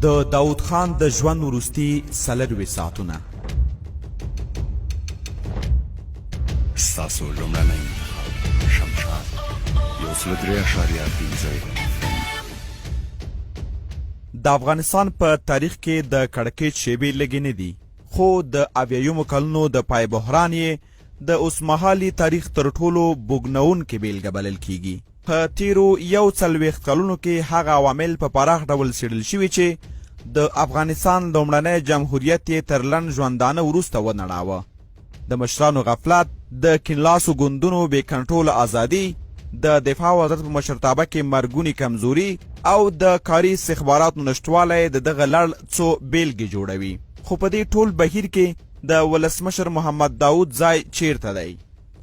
د داود خان د ژوند وروستي 4 ساعتونه. ستاسو لومړنی انتخاب شمشاد 103.5. د افغانستان په تاریخ کې د کړکېچ شیبې لږې نه دي، خو د 80 کلونو د پای بحران یې د اوسمهالي تاریخ تر ټولو بوږنوونکې بیلګه بلل کیږي. په تیرو 41 کلونو کې هغه عوامل په پراخ ډول څېړل شوي چې د افغانستان لومړنی جمهوریت یې تر لنډ ژوندانه وروسته ونړاوه. د مشرانو غفلت، د کینلاسو ګوندونو بې کنټروله ازادي، د دفاع وزارت په مشرتابه کې مرګونی کمزوري او د کاري استخباراتو نشتوالی د دغه لړ څو بیلګې جوړوي. خو په دې ټول بهیر کې د ولسمشر محمد داود ځای چیرته دی؟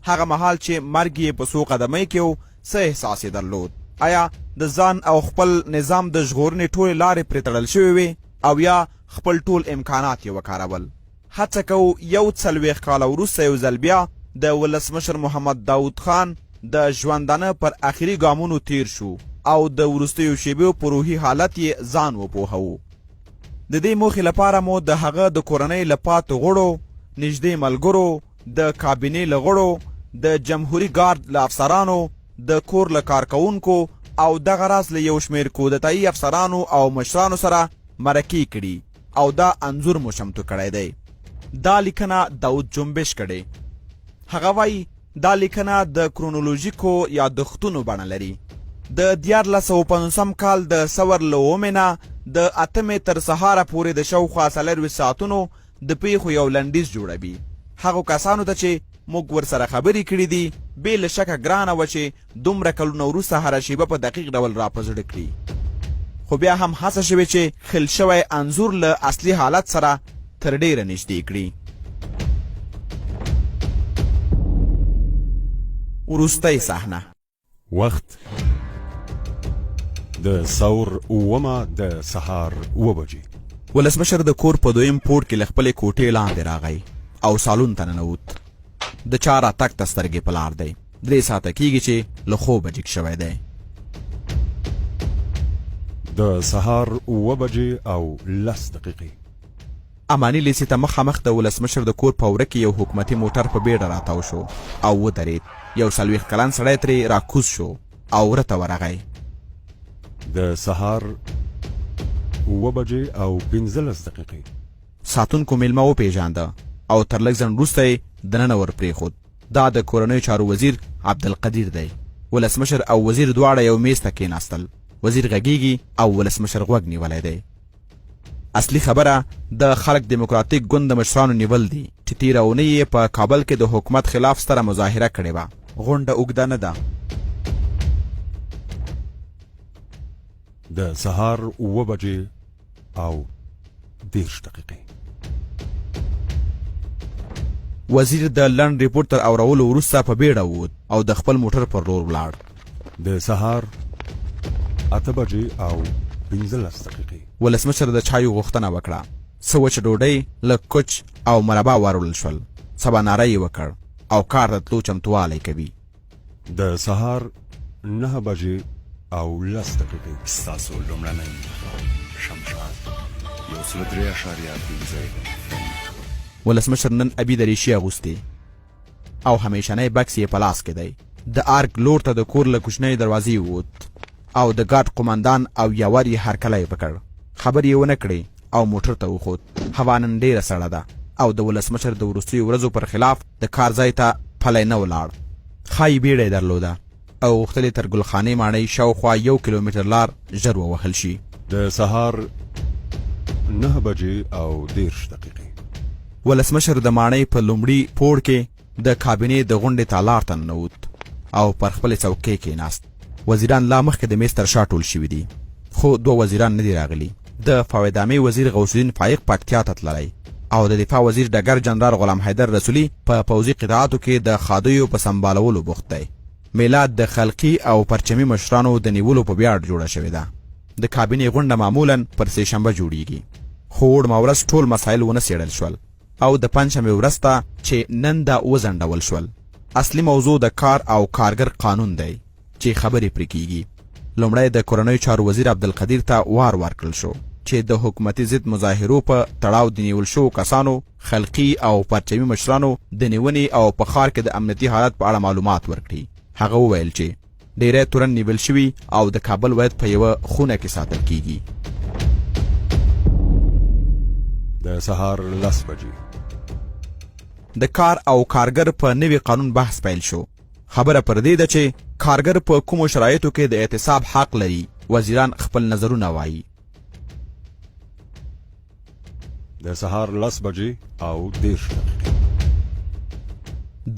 هغه مهال چې مرګ یې په څو قدمۍ کې و، څه احساس یې درلود؟ آیا د ځان او خپل نظام د ژغورنې ټولې لارې پرې تړل شوې وې او یا خپل ټول امکانات یې وکارول؟ هڅه کوو 40 کاله وروسته یو ځل بیا د ولسمشر محمد داود خان د ژوندانه پر اخري ګامونو تیر شو او د وروستیو شیبو په روحي حالت یې ځان وپوهوو. د دې موخې لپاره مو د هغه د کورنۍ له پاتو غړو، نږدې ملګرو، د کابینې له غړو، د جمهوري ګارد له افسرانو، د کور له کارکوونکو او دغه راز له یو شمېر کودتایي افسرانو او مشرانو سره مرکې کړي او دا انځور مو چمتو کړی دی. دا لیکنه داود جنبش کړې. هغه وایي دا لیکنه د کرونولوژیکو یادښتونو بڼه لري. د 1450 کال د سور له 9 نه د 8 تر سهاره پورې د شاوخوا 4 ساعتونو د پیښو یو لنډیز جوړوي. هغو کسانو ته چې موږ ورسره خبرې کړي دي بې له شکه ګرانه وه چې دومره کلونه وروسته هره شیبه په دقیق ډول را په زړه کړي. خو بیا هم هڅه شوې چې خل شوی انځور له اصلي حالت سره تر ډیره نږدې کړي. وروستی صحنه. وخت د ثور 9 د سهار 9 بجې. ولسمشر د کور په 2م پوړ کې له خپلې کوټې لاندې راغی او سالون ته ننوت. د چا راتګ ته سترګې په لار دی. 3 ساعته کیږي چې له خوبه جګ شوی دی. د سهار 9 بجې او 10 دقیقې. اماني لیسې ته مخامخ د ولسمشر د کور په وره کې یو حکومتي موټر په بیړه راتاو شو او ودرېد. یو 40 کلن سړی ترې راکوز شو او وره ته ورغی. د سهار 9 بجې او 15 دقیقې. ساتونکو میلمه وپېژانده او تر لږ ځنډ وروسته یې دننه ور پرېښود. دا د کورنیو چارو وزیر عبدالقدیر دی. ولسمشر او وزیر دواړه یو میز ته کېناستل. وزیر غږیږي او ولسمشر غوږ نیولی دی. اصلي خبره د خلق دیموکراتیک ګوند د مشرانو نیول دي چې تېره اونۍ یې په کابل کې د حکومت خلاف ستره مظاهره کړې وه. غونډه اوږده نه ده. د سهار 9 بجې او 10 دقیقې. وزیر د لنډ ریپورټ تر اورولو وروسته په بیړه ووت او د خپل موټر پر لور ولاړ. د سهار 8 بجې او 15 دقیقې. ولسمشر د چایو غوښتنه وکړه. څه وچه ډوډۍ، لږ کوچ او مربا واړول شول. سباناره یې وکړ او کار ته تلو چمتوالی کوي. د سهار 9 بجې او 10 دقیقې. ستاسو لومړنی انتخاب شمشاد 103.5. ولسمشر نن ابي دریشي اغوستې او همیشنی بکس یې په لاس کې دی. د ارګ لور ته د کور له کوچنۍ دروازې ووت او د ګارد قمندان او یاور یې هرکلی وکړ. خبر یې ونه کړې او موټر ته وخوت. هوا نن ډېره سړه ده او د ولسمشر د وروستیو ورځو پر خلاف د کار ځای ته پلی نه ولاړ. ښایي بیړه یې درلوده او غوښتل تر ګلخانې ماڼۍ شاوخوا 1 کیلومتر لار ژر ووهل شي. د سهار 9 بجې او 10 دقیقې. ولسمشر د ماڼۍ په لومړي پوړ کې د کابینې د غونډې تالار ته ننوت او پر خپلې څوکۍ کېناست. وزیران لا مخکې د میز تر شا ټول شوي دي، خو 2 وزیران نه دي راغلي. د فواد عامې وزیر غوث الدین فایق پکتیا ته تللی او د دفاع وزیر ډګر جنرال غلام حیدر رسولي په پوځي قطاعاتو کې د خادیو په سمبالولو بوخت دی. میلاد د خلقي او پرچمي مشرانو د نیولو په ویاړ جوړه شوې ده. د کابینې غونډه معمولا پر سې شنبه جوړیږي، خو وړمه ورځ ټول مسایل ونه څېړل شول او د پنجشنبې ورځ ته چې نن دا وځنډول شول. اصلي موضوع د کار او کارګر قانون دی چې خبرې پرې کیږي. لومړی د کورنیو چارو وزیر عبدالقدیر ته وار ورکړل شو چې د حکومتي ضد مظاهرو په تړاو د نیول شوو کسانو خلقي او پرچمي مشرانو د نیونې او په ښار کې د امنیتي حالت په اړه معلومات ورکړي. هغه وویل چې ډیری تورن نیول شوي او د کابل ولایت په یوه خونه کې ساتل کیږي. د سهار 10 بجې د کار او کارګر په نوي قانون بحث پیل شو. خبره پر دې ده چې کارګر په کومو شرایطو کې د اعتصاب حق لري. وزیران خپل نظرونه وایي. د سهار 10 بجې او 10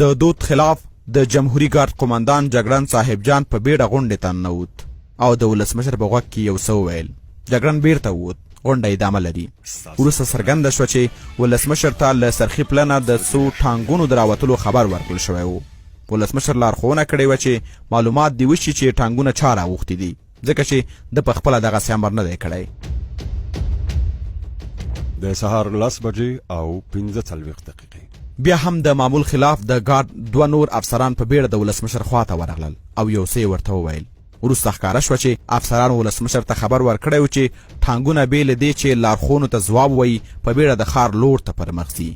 د دود خلاف د جمهوریت ګارد قومندان جګړن صاحب جان په بیړه غونډې ته ننوت او د ولسمشر په غوږ کې یو څه وویل. جګړن بیرته ووت. غونډه ادامه لري. وروسته څرګنده شوه چې ولسمشر ته له سرخي پلنه د څو ټانګونو د راوتلو خبر ورکړل شوی و. ولسمشر لارښوونه کړې وه چې معلومات دې وشي چې ټانګونه چا راوښتي دي، ځکه چې د پخپله دغسې امر نه دی کړی. د سهار 10 بجې او 45 دقیقې بیا هم د معمول خلاف د ګارد 2 نور افسران په بیړه د ولسمشر خواته ورغلل او یو څه یې ورته وویل. وروسته ښکاره شوه چې افسرانو ولسمشر ته خبر ورکړی و چې ټانګونه بې له دې چې لارښوونو ته ځواب وایي په بیړه د ښار لور ته پرمخ ځي.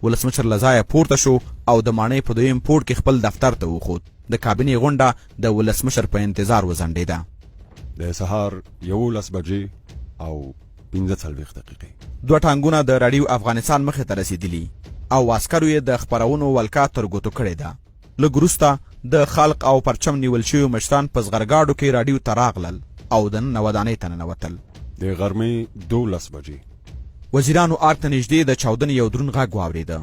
ولسمشر له ځایه پورته شو او د ماڼۍ په دویم پوړ کې خپل دفتر ته وخوت. د کابینې غونډه د ولسمشر په انتظار وځنډېده. د سهار 11 بجې او 45 دقیقې 2 ټانګونه د راډیو افغانستان مخې ته رسېدلي او عسکرو یې د خپرونو ولکه تر ګوتو کړې ده. لږ وروسته د خلق او پرچم نیول شوي مشران په زغرګاډو کې راډیو ته راغلل او دننه ودانۍ ته ننوتل. د غرمې 12 بجې وزیرانو آرک ته نږدې د چاودنې یو دروند غږ واورېده.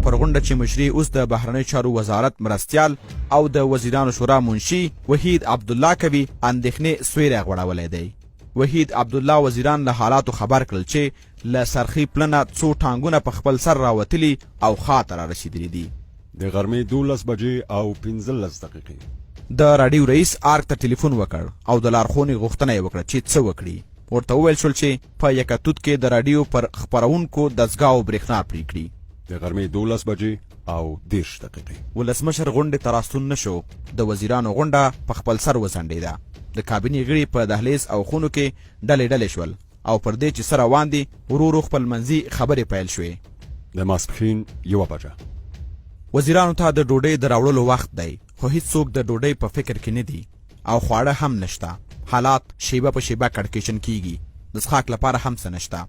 پر غونډه چې مشري اوس د بهرنیو چارو وزارت مرستیال او د وزیرانو شورا منشي وحید عبدالله کوي، اندېښنې سویری غوړولی دی. وحید عبدالله وزیران له حالاتو خبر کړل چې له سرخي پلنه څو ټانګونه په خپل سر راوتلي او خاته را رسېدلي دي. د غرمې 12 بجې او 15 دقیقې د راډیو رئیس آرک ته ټلیفون وکړ او د لارښوونې غوښتنه یې وکړه چې څه وکړي. ورته وویل شول چې په یکه توت کې د راډیو پر خپرونکو دستګاو برېښنا پرې کړي. د غرمې 12 بجې او 10 دقیقې ولسمشر غونډې ته راستون نه شو. د وزیرانو غونډه په خپل سر وځنډېده. د کابینې غړي په دهلیز او خونو کې ډلې ډلې شول او پر دې چې څه روان دي ورو ورو خپل منځي خبرې پیل شوې. د ماسپښین 1 بجه وزیرانو ته د ډوډۍ د راوړلو وخت دی، خو هیڅوک د ډوډۍ په فکر کې نه دي او خواړه هم نشته. حالات شیبه په شیبه کړکېچن کیږي. د څښاک لپاره هم څه نشته.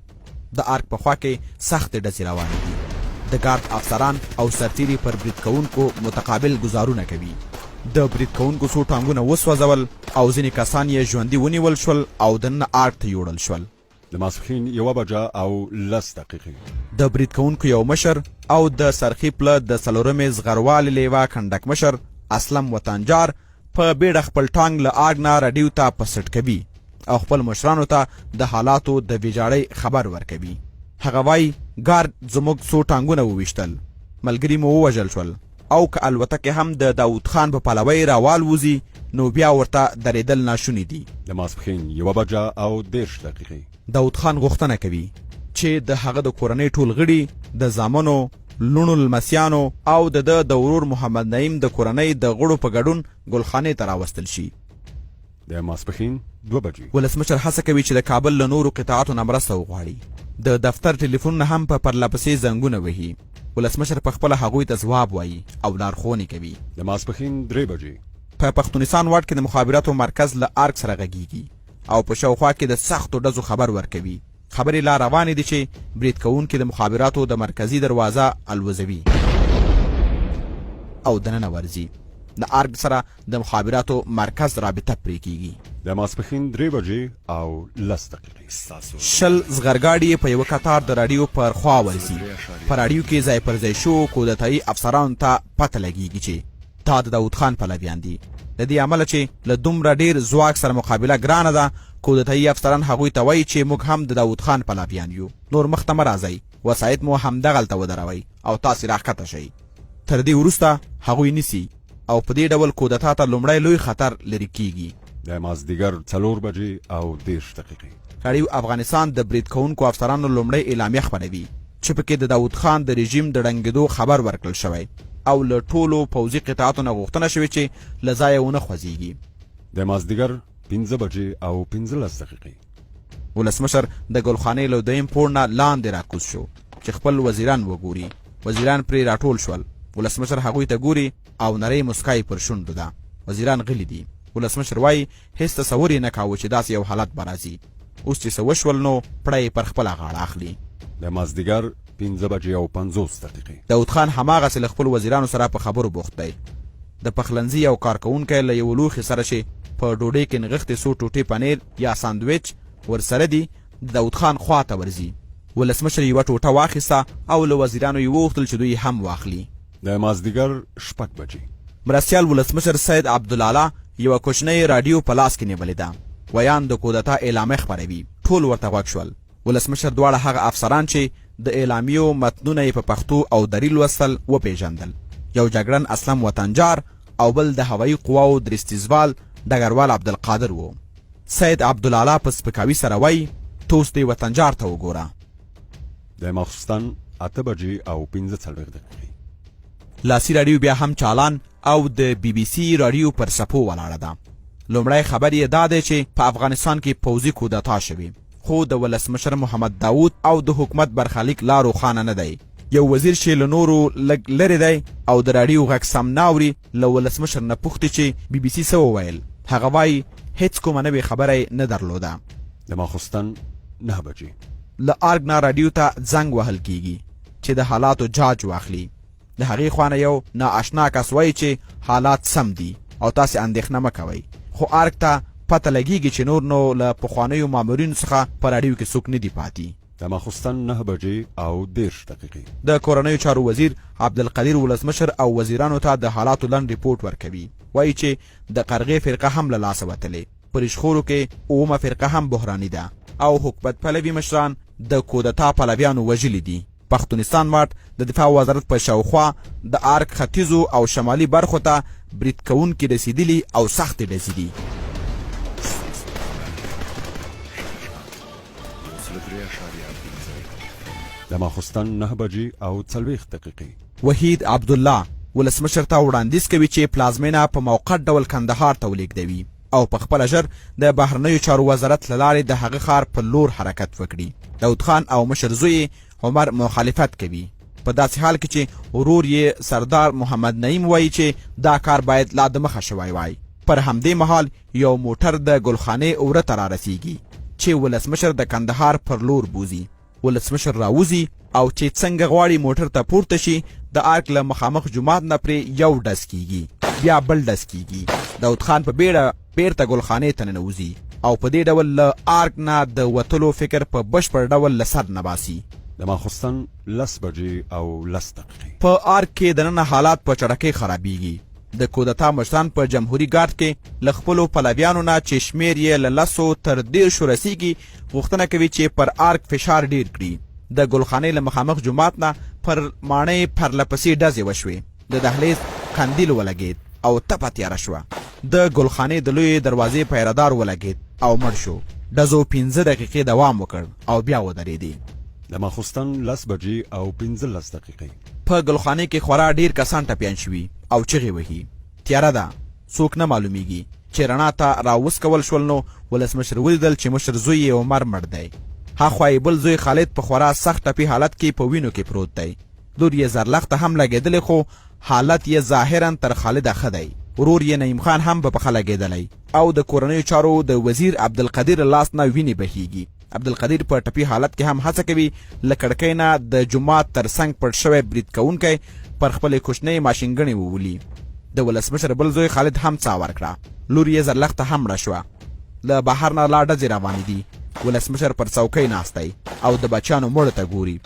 د آرک په خوا کې سختې ډزې روانې دي. د ګارد افسران او سرتیري پر برید کوونکو متقابل ګزارونه کوي. د برید کوونکو څو ټانګونه وسوځول او ځینې کسان یې ژوندي ونیول شول او دننه آرک ته یوړل شول. د ماسپښین 1 بجه او 10 دقیقې د برید کوونکو یو مشر او د سرخي پله د 4مې زغروالې لیوه کنډک مشر اسلم وطنجار په بیړه خپل ټانګ له آرک نه راډیو ته په سټ کوي او خپل مشرانو ته د حالاتو د ویجاړۍ خبر ورکوي. هغه وایي ګارد زموږ څو ټانګونه وویشتل، ملګري مو ووژل شول او که الوتکې هم د داود خان په پلوۍ راوالوځي نو بیا ورته درېدل ناشوني دي. د ماسپښین 1 بجه او 10 دقیقې داود خان غوښتنه کوي چې د هغه د کورنۍ ټول غړي، د زامنو، لوڼو لمسیانو او د ورور محمد نعیم د کورنۍ د غړو په ګډون ګلخانې ته راوستل شي. د ماسپښین 2 بجې ولسمشر هڅه کوي چې د کابل له نورو قطاعاتو نه مرسته وغواړي. د دفتر ټلیفونونه هم په پرلپسې زنګونه وهي. ولسمشر پخپله هغوی ته ځواب وایي او لارښوونې کوي. د ماسپښین 3 بجې په پښتونستان واټ کې د مخابراتو مرکز له آرک سره غږیږي او په شاوخوا کې د سختو ډزو خبر ورکوي. خبرې لا روانې دي چې برید کوونکي د مخابراتو د مرکزي دروازه الوزوي او دننه ورځي. د آرک سره د مخابراتو مرکز رابطه پرې کیږي. د ماسپښین 3 بجې او 10 دقیقې 10 زغرګاډي په یو قطار د راډیو پر خوا ورځي. په راډیو کې ځای پر ځای شو کودتایي افسرانو ته پته لګیږي چې دا د داود خان پلویان دي. د دې امله چې له دومره ډیر ځواک سره مقابله ګرانه ده، کودتایي افسران هغوی ته وایي چې موږ هم د داود خان پلویان یو، نور مخته مه راځئ، وسایط مو همدغلته ودروئ او تاسې راښکته شئ. تر دې وروسته هغوی نیسي او په دې ډول کودتا ته لومړی لوی خطر لرې کیږي. د مازدیګر 4 بجې او 10 دقیقې راډیو افغانستان د برید کوونکو افسرانو لومړی اعلامیه خپروي چې پکې د داود خان د رژیم د ړنګېدو خبر ورکړل شوی او له ټولو پوځي قطاعاتو نه غوښتنه شوې چې له ځایه ونه خوځېږي. د مازدیګر 15 بجې او 15 دقیقې. ولسمشر د ګلخانې له دویم پوړ نه لاندې راکوز شو چې خپل وزیران وګوري. وزیران پرې راټول شول. ولسمشر هغوی ته ګوري او نری مسکای پر شونډو ده. وزیران غلي دي. ولسمشر وایي هیڅ تصور یې نه کاوه چې داسې یو حالت به راځي. اوس چې څه وشول نو پړی پر خپله غاړه اخلي. د مازدیګر 15 بجې او 50 دقیقې. داود خان هماغسې له خپل وزیرانو سره په خبرو بوخت دی. د پخلنځي یو کارکوونکی له یو لوښي سره چې په ډوډۍ کې نغښتې څو ټوټې پنیر یا ساندویچ ورسره دي داود خان خوا ته ورځي. ولسمشر یوه ټوټه واخیسته او له وزیرانو یې وغوښتل چې دوی هم واخلي. د مازدیګر 6 بجې. مرستیال ولسمشر سید عبدالله یوه کوچنۍ راډیو په لاس کې نیولې ده. ویان د کودتا اعلامیه خپروي. ټول ورته غوږ شول. ولسمشر دواړه هغه افسران چې د اعلامیو متنونه یې په پښتو او دری لوستل وپېژندل. یو جګړن اسلم وطنجار او بل د هوایي قواو درستیزوال ډګروال عبدالقادر و. سید عبدالله په سپکاوي سره وایي توس دې وطنجار ته وګوره. د ماخوستن 8 بجې او 45 دقیقې. لاسي راډیو بیا هم چالان او د بی بی سی راډیو پر سپو ولاړه ده. لومړی خبر یې دا دی چې په افغانستان کې پوځي کودتا شوې، خو د ولسمشر محمد داود او د حکومت برخلیک لا روښانه نه دی. یو وزیر چې له نورو لږ لرې دی او د راډیو غږ سم نه اوري له ولسمشر نه پوښتي چې بی بی سی څه وویل. هغه وایي هیڅ کومه نوې خبره نه درلوده. د ماخوستن 9 بجې. له ارګ نه راډیو ته زنګ وهل کیږي چې د حالاتو جاج واخلي. د هغې خوانه یو نااشنا کس وایي چې حالات سم دي او تاسې اندېښنه مه کوئ. خو ارګ ته پته لګیږي چې نور نو له پخوانیو مامورینو څخه په راډیو کې څوک نه دي پاتې. د ماخوستن 9 بجې او 10 دقیقې. د کورنیو چارو وزیر عبدالقدیر ولسمشر او وزیرانو ته د حالاتو لنډ ریپورټ ورکوي. وایي چې د قرغې فرقه هم له لاسه وتلې. په ریشخورو کې 9مه فرقه هم بحراني ده او حکومت پلوي مشران د کودتا پلویانو وژلي دي. پښتونستان ماټ د دفاع وزارت په شاوخوا د ارګ ختیځو او شمالي برخو ته برید کوونکي رسیدلي او سختې ډزې دي. د ماخوستن 9 بجې او 40 دقیقې. وحید عبدالله ولسمشر ته وړاندیز کوي چې پلازمینه په موقت ډول کندهار ته ولېږدوي او په خپله ژر د بهرنیو چارو وزارت له لارې د هغه ښار په لور حرکت وکړي. داود خان او مشر زوی عمر مخالفت کوي په داسې حال کې چې ورور یې سردار محمد نعیم وایي چې دا کار باید لا د مخه شوی وای. پر همدې مهال یو موټر د ګلخانې اوره ته رارسیږي چې ولسمشر د کندهار پر لور بوزي. ولسمشر راوځي او چې څنګه غواړي موټر ته پورته شي د ارګ له مخامخ جومات نه پرې یو ډز کیږي بیا بل ډز کیږي. داود خان په بیړه بیرته ګلخانې ته ننوځي او په دې ډول له ارګ نه د وتلو فکر په بشپړ ډول له سر نه باسي. د ماخوستن 10 بجې او 10 دقیقې. په ارګ کې دننه حالات په چټکۍ خرابیږي. د کودتا مشران په جمهوریت ګارد کې له خپلو پلویانو نه چې شمېر یې له 10 تر 10 رسیږي غوښتنه کوي چې پر ارګ فشار ډیر کړي. د ګلخانې له مخامخ جومات نه پر ماڼۍ پرلپسې ډزې وشوې. د دهلیز قندیل ولګېد او تپه تیاره شوه. د ګلخانې د لویې دروازې پیرهدار ولګېد او مړ شو. ډزو 15 دقیقې دوام وکړ او بیا ودرېدې. د ماخوستن 10 بجې او 15 دقیقې. په ګلخانې کې خورا ډیر کسان ټپیان شوي او چغې وهي. تیاره ده، څوک نه معلومیږي. چې رڼا ته راوسکول شول نو ولسمشر ولیدل چې مشر زوی یې عمر مړ دی. هاخوا یې بل زوی خالد په خورا سخت ټپي حالت کې په وینو کې پروت دی. لور یې زرلخته هم لګېدلی خو حالت یې ظاهرا تر خالده ښه دی. ورور یې نعیم خان هم په پښه لګېدلی او د کورنیو چارو د وزیر عبدالقدیر لاس نه وینې بهیږي. عبدالقدیر په ټپي حالت کې هم هڅه کوي له کړکۍ نه د جومات تر څنګ پټ شوی برید کوونکی پر خپلې کوچنۍ ماشینګڼې وولي. د ولسمشر بل زوی خالد هم څا ورکړه. لور یې زرلخته هم مړه شوه. له بهر نه لا ډزې روانې دي. ولسمشر پر څوکۍ ناست دی او د بچیانو مړو ته ګوري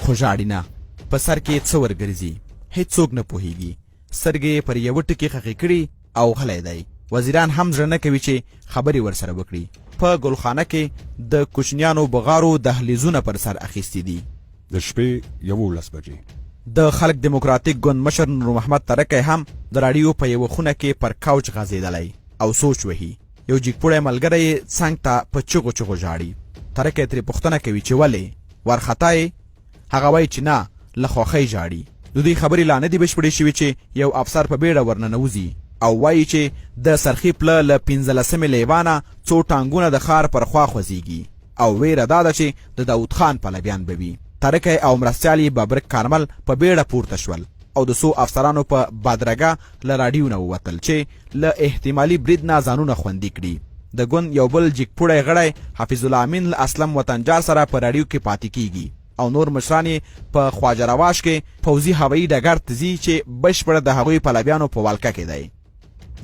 خو ژاړي نه. په سر کې څه ورګرځي هیڅوک نه پوهیږي. سترګې پر یوه ټکي خښې کړي او غلی دی. وزیران هم زړه نه کوي چې خبرې ورسره وکړي. په ګلخانه کې د کوچنیانو بغارو دهلیزونه پر سر اخیستي دي. د شپې 11 بجې. د خلق دیموکراتیک ګوند مشر نور محمد ترکی هم د راډیو په یوه خونه کې پر کاوچ غځېدلی او سوچ وهي. یو جګپوړی ملګری یې څنګ ته په چغو چغو ژاړي. ترکی ترې پوښتنه کوي چې ولې وارخطا یې؟ هغه وایي چې نه، له خوښۍ ژاړي. د دوی خبرې لا نه دي بشپړې شوې چې یو افسر په بیړه ورننوځي او وایي چې د سرخي پله له 15مې لیوانه څو ټانګونه د ښار پر خوا خوځېږي او ویره دا ده چې د داود خان پلویان به وي. ترکی او مرستیال یې ببرک کارمل په بیړه پورته شول او د څو افسرانو په بدرګه له راډیو نه ووتل چې له احتمالي برید نه ځانونه خوندي کړي. د ګوند یو بل جګپوړی غړی حفیظ الله امین له اسلم وطنجار سره په راډیو کې پاتې کیږي او نور مشران یې په خواجه رواش کې پوځي هوایي ډګر ته ځي چې بشپړه د هغوی پلویانو په ولکه کې دی.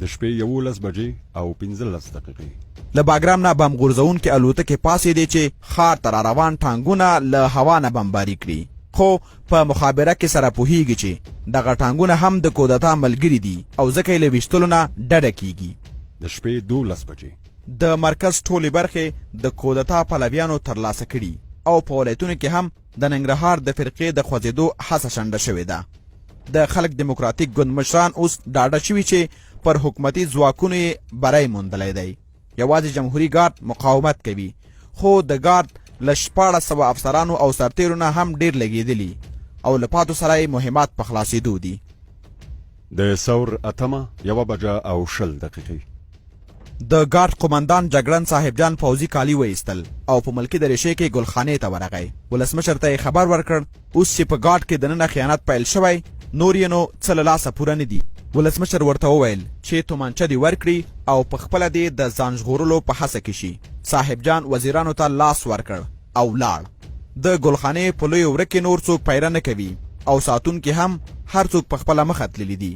د شپې 11 بجې او 15 دقیقې له باګرام نه بم غورځونکې الوتکې پاسېدې چې ښار ته را روان ټانګونه له هوا نه بمباري کړي، خو په مخابره کې سره پوهیږي چې دغه ټانګونه هم د کودتا ملګري دي او ځکه یې له ویشتلو نه ډډه کیږي. د شپې 12 بجې د مرکز ټولې برخې د کودتا پلویانو ترلاسه کړي او په ولایتونو کې هم د ننګرهار د فرقې د خوځېدو هڅه شنډه شوې ده. د خلق دیموکراتیک ګوند مشران اوس ډاډه شوي چې پر حکومتي ځواکونو یې بری موندلی دی. یوازې جمهوري ګارد مقاومت کوي، خو د ګارد له 1400 افسرانو او سرتیرو نه هم ډیر لګېدلي او له پاتو سره یې مهمات په خلاصېدو دي. د ثور 8:20 د ګارد قمندان جګړن صاحب جان پوځي کالي وایستل او په ملکي دریشۍ کې ګلخانې ته ورغی. ولسمشر ته یې خبر ورکړ اوس چې په ګارد کې دننه خیانت پیل شوی نور یې نو څه له لاسه پوره نه دي. ولسمشر ورته وویل چې تومانچه دې ورکړي او په خپله دې د ځان ژغورلو په هڅه کې شي. صاحب جان وزیرانو ته لاس ورکړ او لاړ. د ګلخانې په لویو وره کې نور څوک پیره نه کوي او ساتونکي هم هر څوک په خپله مخه تللي دي.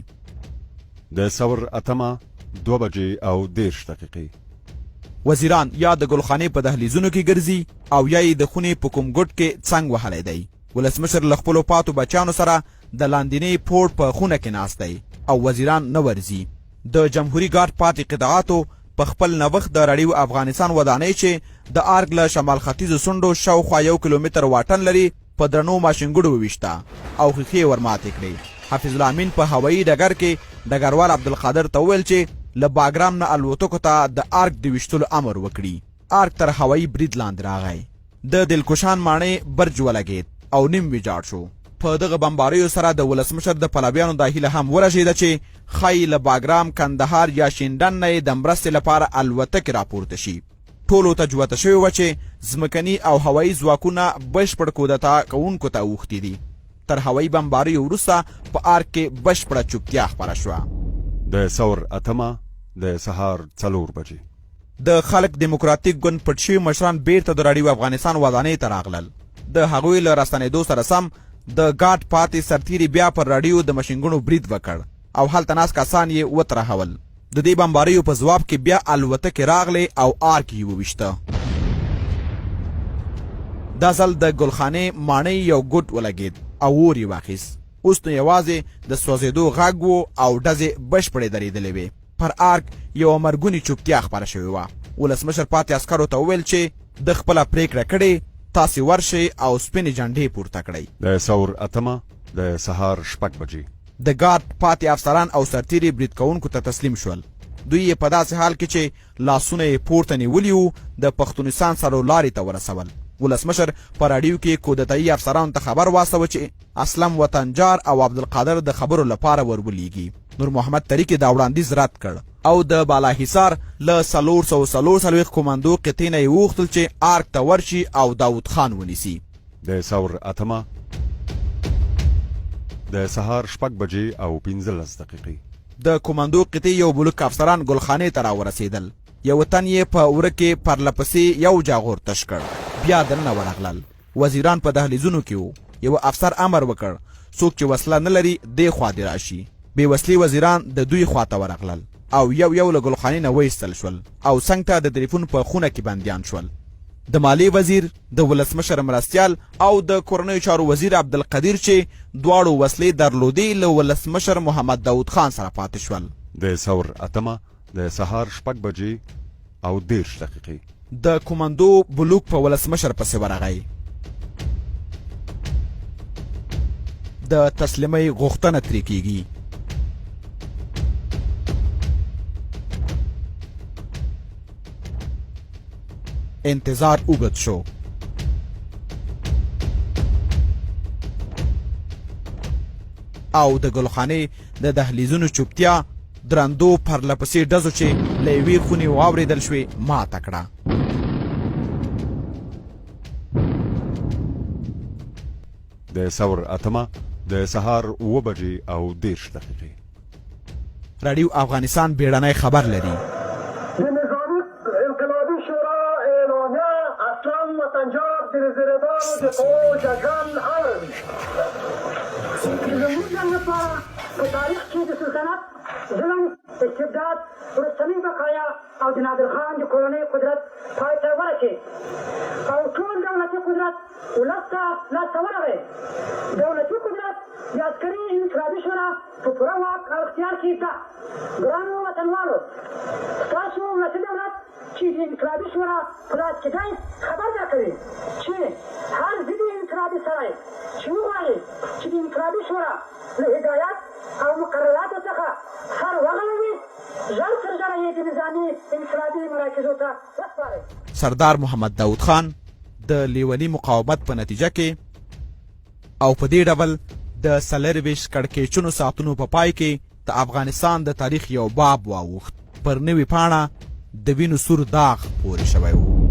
د ثور 8:10 وزیران یا د ګلخانې په دهلیزونو کې ګرځي او یا یې د خونې په کوم ګوټ کې څنګ وهلی دی. ولسمشر له خپلو پاتو بچیانو سره د لاندینۍ پوړ په خونه کې ناست دی او وزیران نه ورځي. د جمهوري ګارد پاتې قطعاتو په خپل نوښت د راډیو افغانستان ودانۍ چې د ارګ له شمال ختیځو څنډو شاوخوا 1 کیلومتر واټن لري په درنو ماشینګوړو وویشته او ښیښې ورماتې کړې. حفیظ الله امین په هوایي ډګر کې ډګروال عبدالقادر ته وویل چې له باګرام نه الوتکو ته د ارګ د ویشتلو امر وکړي. ارګ تر هوایي برید لاندې راغی. د دلکشان ماڼۍ برج ولګېد او نیم ویجاړ شو. په دغه بمباریو سره د ولسمشر د پلویانو دا هیله هم ورژېده چې ښایي له باګرام، کندهار یا شینډن نه د مرستې لپاره الوتکې راپورته شي. ټولو ته جوته شوې وه چې ځمکني او هوایي ځواکونه بشپړ کودتا کوونکو ته اوښتي دي. تر هوایي بمباریو وروسته په ارګ کې بشپړه چوپتیا خپره شوه. د ثور 8 د سهار 4 بجې د خلق دیموکراتیک ګوند پټ شوي مشران بیرته د راډیو افغانستان ودانۍ ته راغلل. د هغوی له راستنېدو سره سم د ګارد پاتې سرتیري بیا پر راډیو د مشینګونو برید وکړ او هلته ناست کسان یې وترهول. د دې بمباریو په ځواب کې بیا الوتکې راغلې او ارګ یې وویشته. دا ځل د ګلخانې ماڼۍ یو ګوټ ولګېد او اور یې واخیست. اوس نو یوازې د سوځېدو غږ و او ډزې بشپړې درېدلې وې. پر ارګ یوه مرګونې چوپتیا خپره شوې وه. ولسمشر پاتې عسکرو ته وویل چې د خپله پرېکړه کړې، تاسې ورشئ او سپینې جنډې پورته کړئ. د ثور 8 د سهار 6 بجې د ګارد پاتې افسران او سرتیري برید کوونکو ته تسلیم شول. دوی یې په داسې حال کې چې لاسونه یې پورته نیولي وو د پښتونستان سره لارې ته ورسول. ولسمشر په راډیو کې کودتایي افسرانو ته خبر واستوه چې اسلم وطنجار او عبدالقادر د خبرو لپاره ورولېږي. نور محمد طریق دا وړاندیز رد کړ او د بالاحصار له 444 کوماندو قطعې نه یې وغوښتل چې ارګ ته ورشي او داود خان ونیسي. د ثور 8 د سهار 6 بجې او 15 دقیقې د کوماندو قطعې یو بلوک افسران ګلخانې ته راورسېدل. یو تن یې په وره کې پرلپسې یو جاغور تش کړ. بیا دننه ورغلل. وزیران په دهلیزونو کې وو. یو افسر امر وکړ څوک چې وسله نه لري دې خوا دې راشي. بې وسلې وزیران د دوی خواته ورغلل او یو له ګلخانې نه وایستل شول او څنګ ته د تلیفون په خونه کې بندیان شول. د مالیې وزیر، د ولسمشر مرستیال او د کورنیو چارو وزیر عبدالقدیر چې دواړو وسلې درلودې له ولسمشر محمد داود خان سره پاتې شول. د ثور 8 د سهار 6 بجې او 10 دقیقې د کوماندو بلوک په ولسمشر پسې ورغی. د تسلیمۍ غوښتنه ترې کیږي. انتظار اوږد شو. او د ګلخانې د دهلیزونو چوپتیا درندو پرله پسې ډزو چې له یوې خونې واورېدل شوې ماته کړه. د ثور اتمه د سهار 7:30 راډیو افغانستان بیړنی خبر لري. د نظامي انقلابي شورا اعلامیه اصلا وطنجاب د وزیردارو د قوو جګړن اړوي. زموږ جنګ لپاره په تاریخ کې د سلطنت ظلم استبداد وروستنۍ بقایا او د نادر خان د کورنۍ قدرت پای ته ورسېد او ټول دولتي قدرت ولس ته لاسته ورغی. دولتي قدرت د عسکري انقلابي شورا په پوره واک او اختیار کې ده. ګرانو وطنوالو، ستاسو ولسي دولت چې د انقلابي شورا په لاس کې دی خبر درکوي چې هر ضدي انقلابي سړی چې وغواړي چې د انقلابي شورا له هدایت او مقرراتو څخه سر وغړوي، ژر تر ژره یې د نظامي انقلابي مراکزو ته وسپارئ. سردار محمد داود خان د لیوني مقاومت په نتیجه کې او په دې ډول د 24 کړکېچونو ساعتونو په پای کې د افغانستان د تاریخ یو باب واوښت. پر نوې پاڼه د وینو سور داغ پورې شوی و.